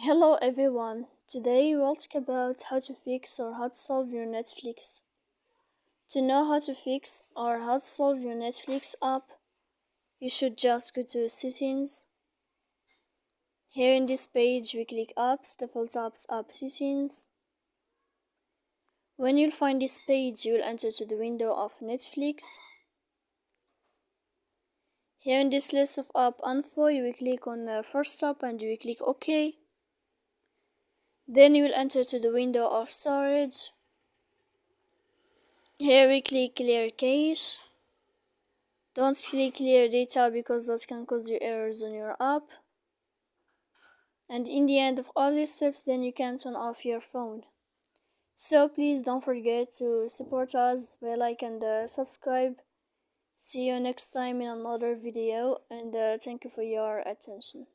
Hello everyone. Today we'll talk about how to fix or how to solve your Netflix. To know how to fix or how to solve your Netflix app, you should just go to settings. Here in this page we click apps, default apps, app settings. When you'll find this page, you'll enter to the window of Netflix. Here in this list of app info, you will click on first app and you will click OK. Then you will enter to the window of storage. Here we click clear cache. Don't click clear data because that can cause you errors on your app. And in the end of all these steps, then you can turn off your phone. So please don't forget to support us by like and subscribe. See you next time in another video, and thank you for your attention.